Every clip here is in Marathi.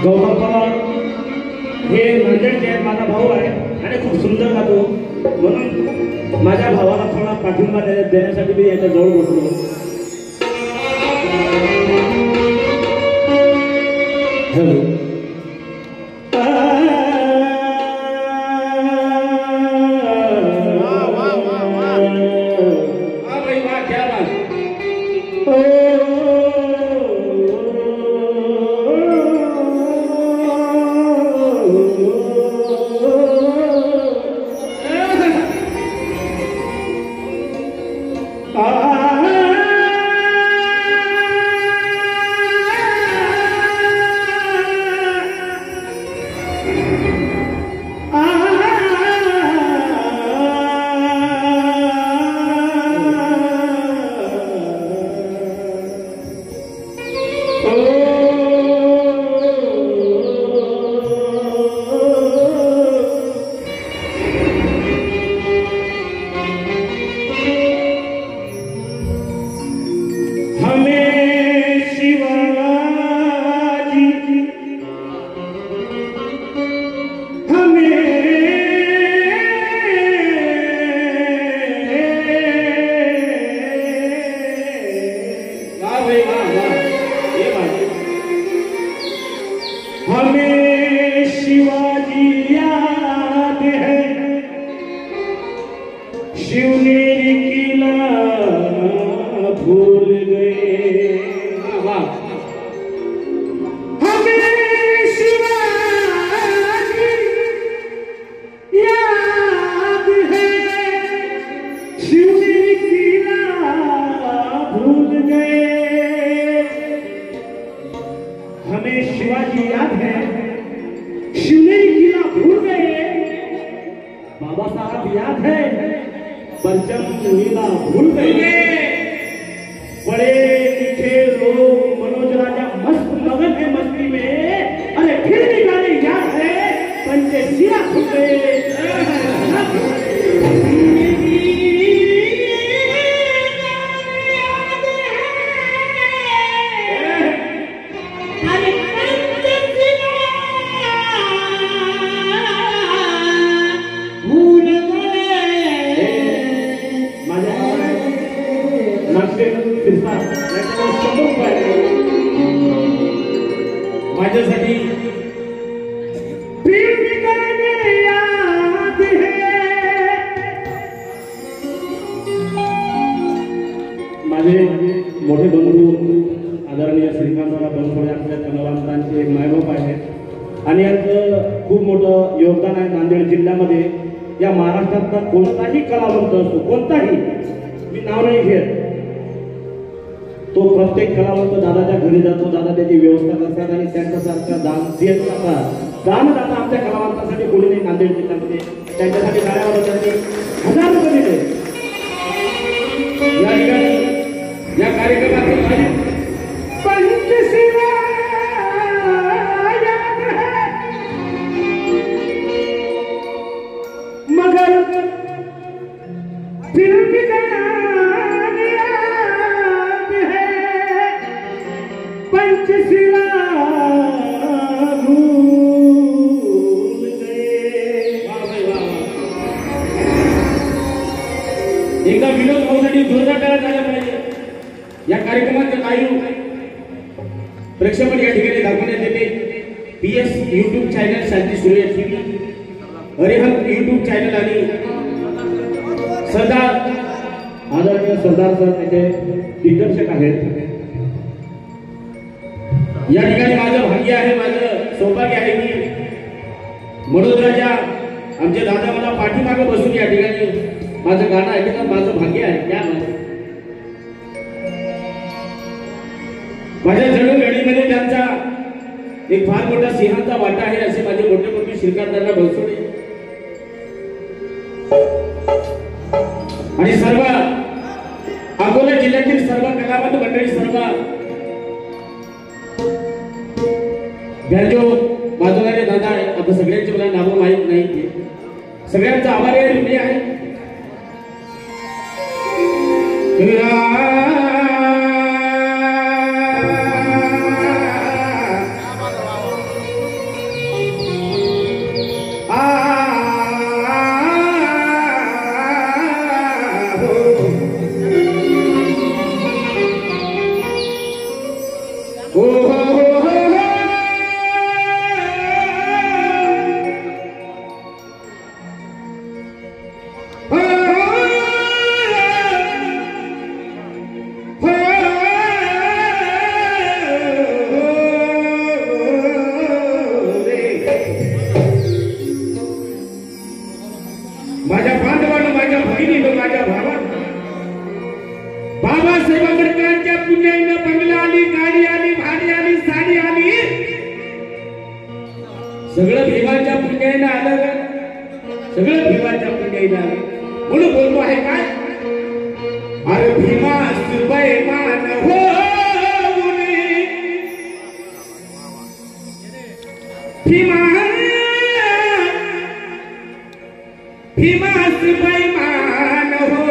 गौतम पवार हे नांदेडचे माझा भाऊ आहे आणि खूप सुंदर गातो, म्हणून माझ्या भावाला थोडा पाठिंबा देण्यासाठी मी याच्या जवळ बसलो. माझ्यासाठी माझे मोठे बंधू आदरणीय श्रीकांतराव बनसोडे आपल्या कलावंतांचे एक मायबाप आहेत आणि यांचं खूप मोठं योगदान आहे नांदेड जिल्ह्यामध्ये. या महाराष्ट्रातला कोणताही कलावंत असतो, कोणताही, मी नाव नाही घेत, तो प्रत्येक कलावंत दादाच्या घरी जातो, दादा त्याची व्यवस्था करतात आणि त्यांच्यासारखं दान देत जातात. दानदाता आमच्या कलावंतासाठी कोणी नाही नांदेड जिल्ह्यामध्ये, त्यांच्यासाठी कार्यावर त्यांनी 1000 रुपये दिले. या ठिकाणी या कार्यक्रमाचे पंचशिला मगर फिर भी पंचशिला भूल गए. एकदा विनोद भाऊसाठी जोरदार टाळ्या झाल्या पाहिजे. या कार्यक्रमाचं काही प्रेक्षेपण या ठिकाणी दाखवण्यात येते. PS YouTube चॅनल, शांती सूर्य TV, हरिहर YouTube चॅनल आणि सरदार आदरणीय सरदार सर त्याचे दिग्दर्शक आहेत. या ठिकाणी माझं भाग्य आहे, माझं सौभाग्य आहे की मनोजराजा आमचे दादा मला पाठीमागे बसून या ठिकाणी माझं गाणं ऐकतात. माझं भाग्य आहे. त्या माझ्या जडणघडीमध्ये त्यांचा एक फार मोठा सिंहाचा वाटा आहे असे माझे मोठे मोठे श्रीकांतराव बनसोडे आणि सर्व अकोला जिल्ह्यातील सर्व कलावंत मंडळी, सर्व जो बाजूला दादा आहे आता सगळ्यांची मला नावं माहीत नाही सगळ्यांचा आभारी ऋणी आहे माझ्या बांधवांना माझ्या बहिणीनं माझ्या भावांना बाबासाहेब आंबेडकरांच्या पुण्याईनं बंगला आली गाडी आली भाडी आली साडी आली सगळं भीमाच्या पुण्याईनं आलं सगळं भीमाच्या पुण्याईनं आलं म्हणून बोलतो आहे काय अरे भीमा सुबैमान हो भीमा भीमा सुबैमान हो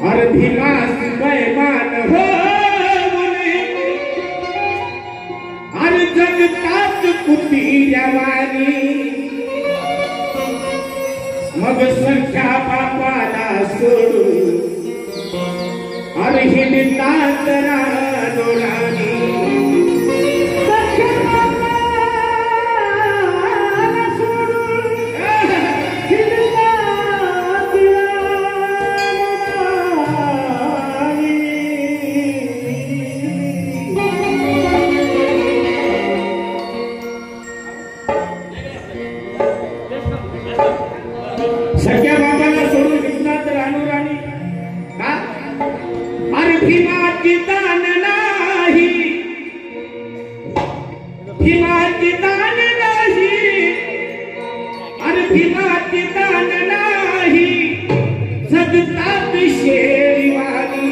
अरे भीमा सुबैमान हो अरे जगतात कुटीरवाणी मग संख्या बापाला सोडून अरे हिंडतात रानोराणी सख्या बाबाला सोडून हिंडतात रानोराणी का अरे भीमाची दान नाही भीमाची दान नाही अरे भीमाची दान नाही जगतात शेरीवाणी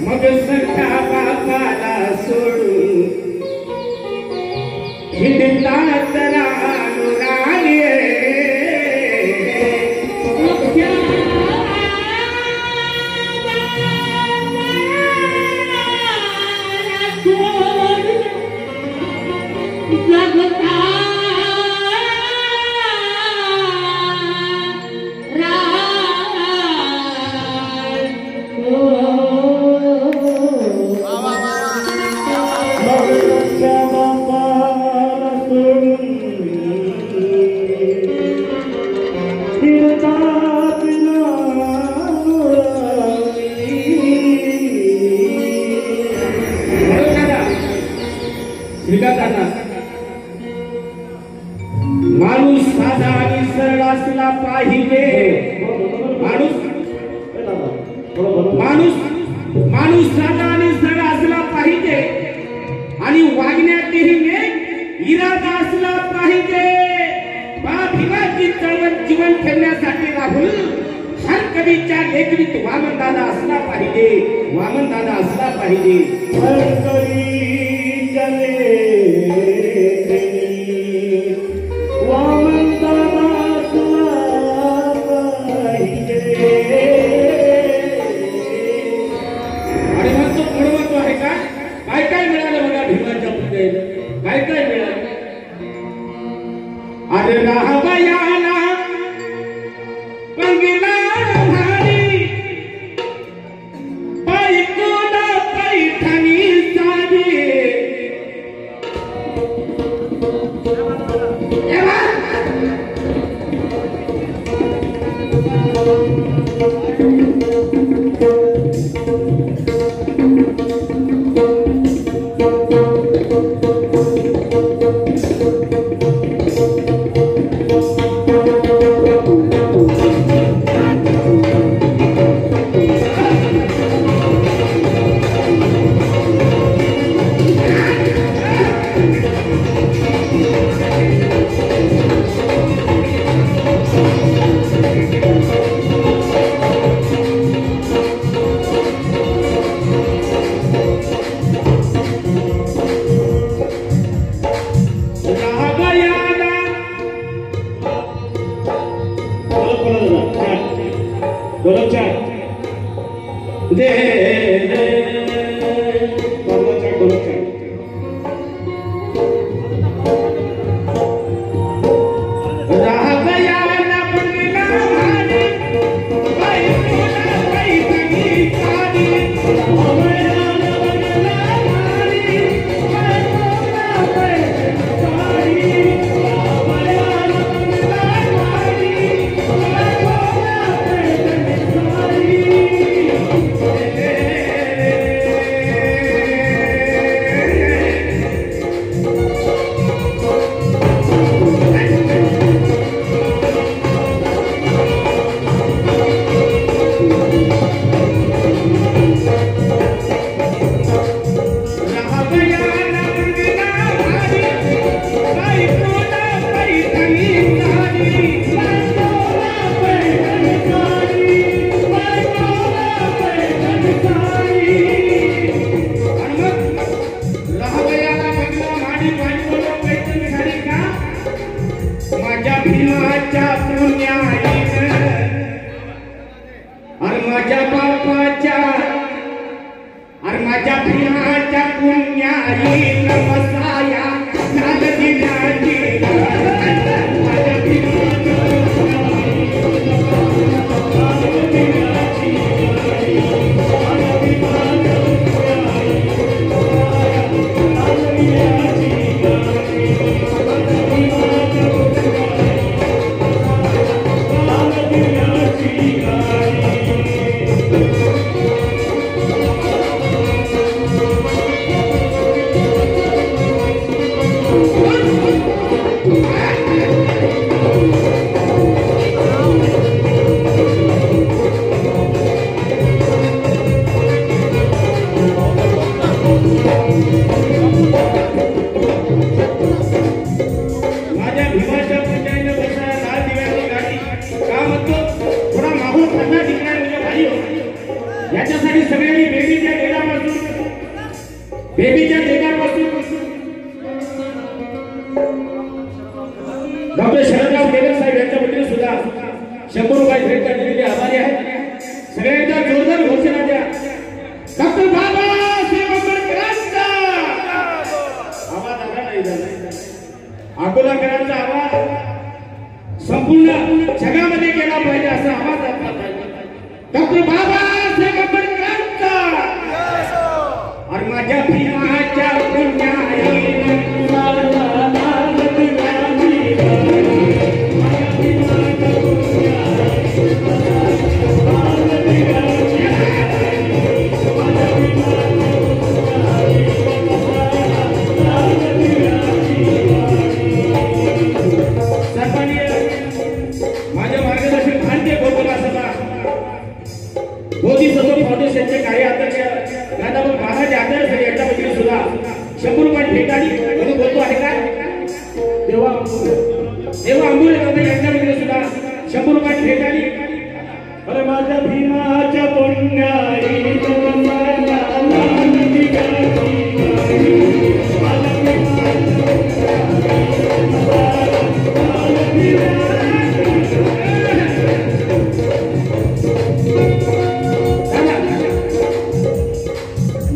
मग सख्या बाबाला सोडून हिंडतात रानोराणी माणूस साधा आणि सरळ असला पाहिजे माणूस साधा आणि सरळ असला पाहिजे आणि वागण्यातही इरादा असला पाहिजे भीमाची चळवळ जीवन ठेवण्यासाठी राहुल हरकवीच्या लेखनीत वामनदादा असला पाहिजे वामनदादा असला पाहिजे आणि मग तो पुढवतो आहे का काय काय मिळालं बघा भीमाच्या पुण्याईला काय काय मिळालं अरे राहवयाला बंगला भारी बायकोला पैठणी साडी दे बाबाच्या डोक्यात माझ्या प्रियाच्या पुण्याईन बसाया नाद दिनाची माझ्या याच्यासाठी सगळ्यांनी बेबीच्या डेगापासून डॉक्टर शरदराव केवल साहेब यांच्या वतीने सुद्धा 100 रुपये भेट करण्यासाठी आभारी आहे. सगळ्यांचा जोरदार घोषणा द्या. डॉक्टर बाबासाहेब आंबेडकरांचा आवाज आला नाही झाला. आंदोलकरांचा आवाज संपूर्ण जगामध्ये गेला पाहिजे असा आवाज आपला पाहिजे. डॉक्टर बाबासाहेब आंबेडकरांचा और माझ्या भीमाच्या पुण्याईन माझ्या मार्गदर्शक भारतीय गोकुला सभा बोधिसत्व फाउंडेशनचे कार्याध्यक्ष दादाभाऊ महाराज आचार्य सर यांच्या वतीने सुद्धा 100 रुपये भेट आली म्हणून बोलतो आहे का देवा आंबुले बाबा यांच्या वतीने सुद्धा 100 रुपये भेट आली. अरे माझ्या भीमाच्या पुण्याईन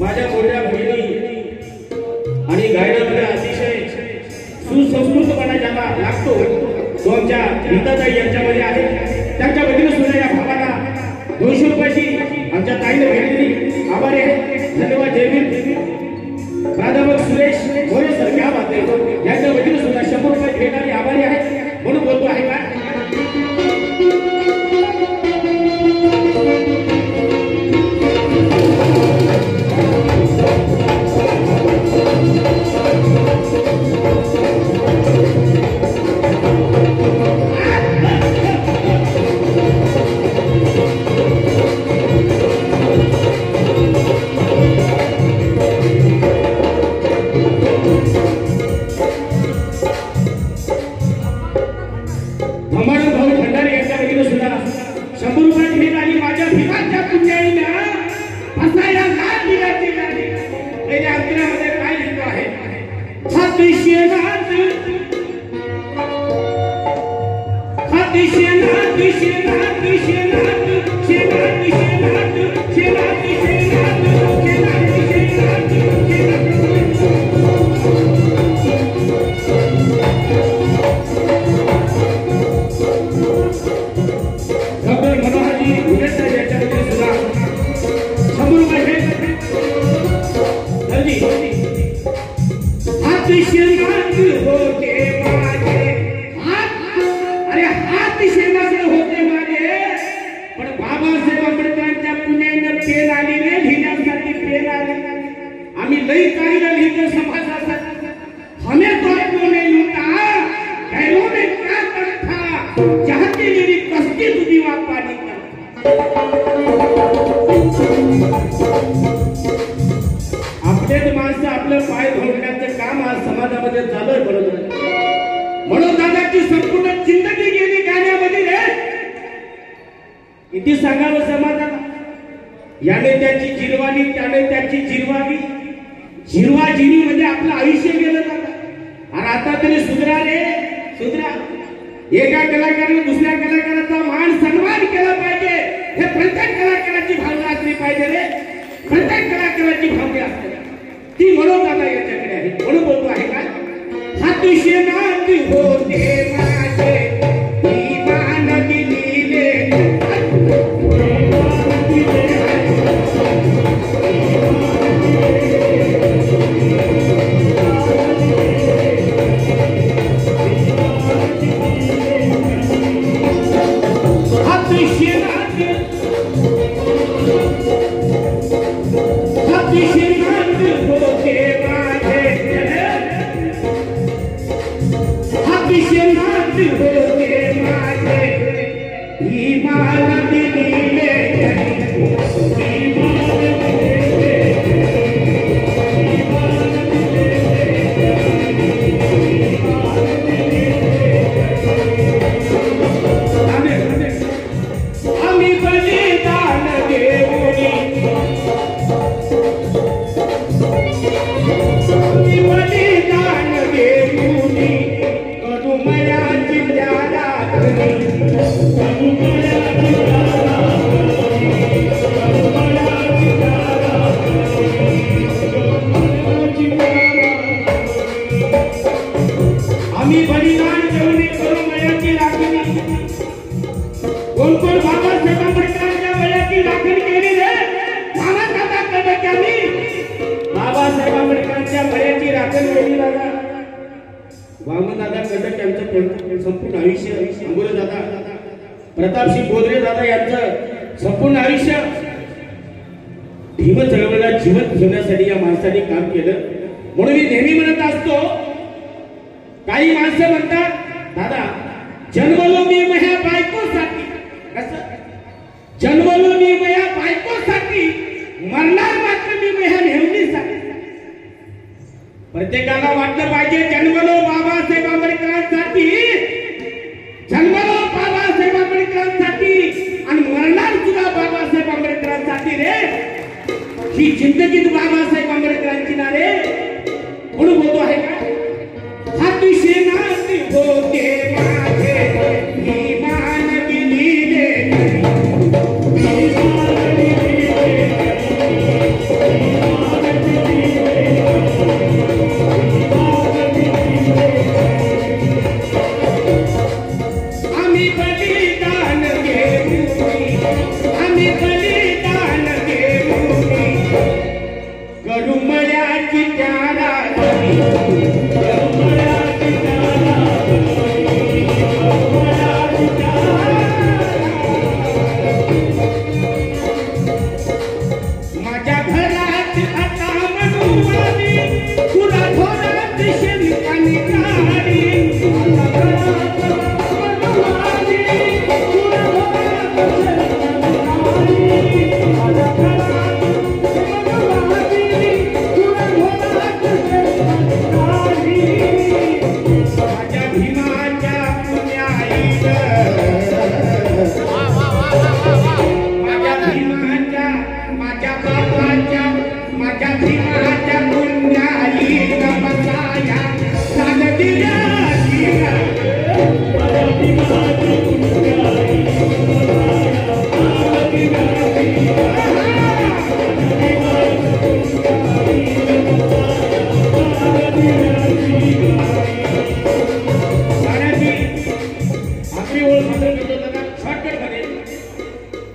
माझ्या मोठ्या बहिणी आणि गायनामध्ये अतिशय सुसंस्कृतपणा ज्याला लागतो तो आमच्या गीताताई यांच्यामध्ये आहे. त्यांच्या वतीने सुद्धा या भावाला 200 रुपयाची आमच्या ताईने भेट दिली. आभारी आहे. धन्यवाद. जय भीम. प्राध्यापक सुरेश मोरे सर क्या बात आहे. यांच्या वतीने सुद्धा 100 रुपये भेट आली. आभारी आहे म्हणून बोलतो आहे का समोर माझे हात शेंगात होते माझे अरे हात शेंगात होते माझे पण बाबासाहेब आंबेडकरांच्या पुण्यानं पेन आली रे लिहिण्यासाठी पेन आली आम्ही लई चांगलं लिहितो समाजासाठी हमें तो आपको नहीं लूटा गैरों ने क्या करता चाहते मेरी कष्टी तुझी वापारी आपलेच माणसं आपलं पाय धोरण्याचं काम आज समाजामध्ये चालू बरोबर म्हणून दादाची संपूर्ण जिंदगी गेली गाण्यामध्ये रे किती सांगावं समाजाला याने त्याची जिरवाली त्याने त्याची जिरवाली जिरवाजिरी म्हणजे आपलं आयुष्य गेलं दादा आणि आता तरी सुधरा रे सुधरा एका कलाकाराने दुसऱ्या कलाकाराचा मान सन्मान केला पाहिजे हे प्रत्येक कलाकाराची भावना असली पाहिजे रे प्रत्येक कलाकाराची भावना असते ती म्हणून दादा याच्याकडे आहे म्हणून बोलतो आहे का हाती शेणात होते माझे इमान दिले संपूर्ण आयुष्य अंबुरे दादा प्रतापसिंह बोधरे दादा यांचं संपूर्ण आयुष्य भीम चळवळीला जिवंत ठेवण्यासाठी या माणसाने काम केलं म्हणून मी नेहमी म्हणत असतो काही माणसं म्हणतात दादा जन्मलो मी माझ्या बायकोसाठी कसं जन्मलो मी माझ्या बायकोसाठी मरणार मात्र मी माझ्या नेहमीसाठी प्रत्येकाला वाटलं पाहिजे जन्मलो बाबासाहेब आंबेडकरांसाठी जन्मलो बाबासाहेब आंबेडकरांसाठी आणि मरणार सुद्धा बाबासाहेब आंबेडकरांसाठी रे ही जिंदगीत बाबासाहेब आंबेडकरांची ना रे म्हणून बोलतो आहे का हाती शेणात होते माझे इमान दिले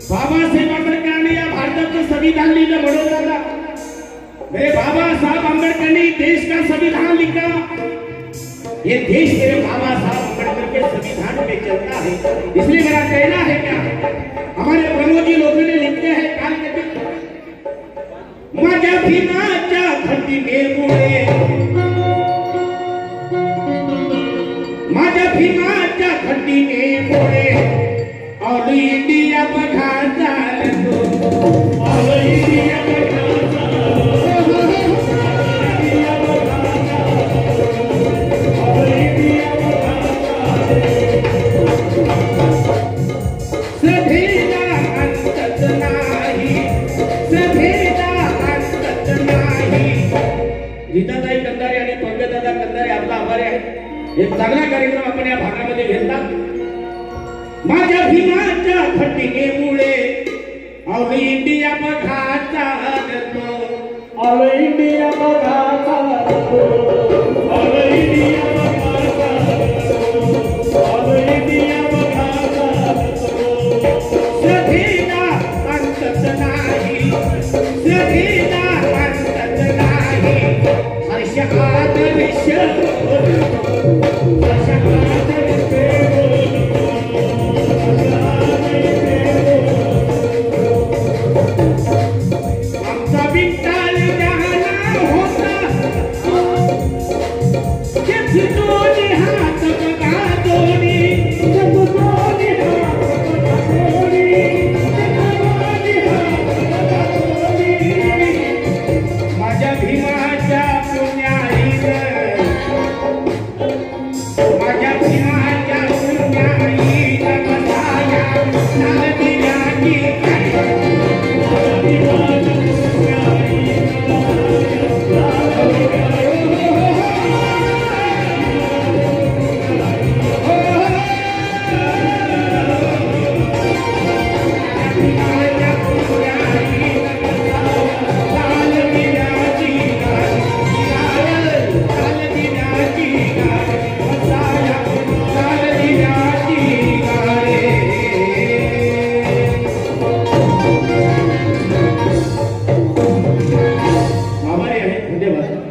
बाबासाहेब आंबेडकरांनी या भारताचं संविधान लिखा बड़ौदा मेरे बाबा साहब अम्बेडकर ने देश का संविधान लिखा। ये देश मेरे बाबा साहब अम्बेडकर के संविधान पे चलता है। इसलिए मेरा कहना है क्या, हमारे प्रमोद जी लोगों ने लिखते हैं काल के दिन माझ्या भीमाच्या धरतीने मुळे, माझ्या भीमाच्या धरतीने मुळे ऑल इंडिया बघा चालतो, ऑल इंडिया बघा चालतो, ऑल इंडिया बघा चालतो, सभेला अंतच नाही, सभेला अंतच नाही। गीताताई कंदारे आणि पंकजदादा कंदारे आपला आभारी आहे। एक चांगला कार्यक्रम आपण या भागामध्ये घेतला। माझ्या भीमाच्या फटिकेमुळे ऑल इंडिया बघा चालतो, ऑल इंडिया बघा चालतो, ऑल इंडिया बघा चालतो, ऑल इंडिया बघा चालतो, सभेला अंतच नाही, सभेला अंतच नाही, हर्ष आदर्श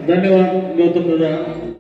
धन्यवाद गौतम दादा।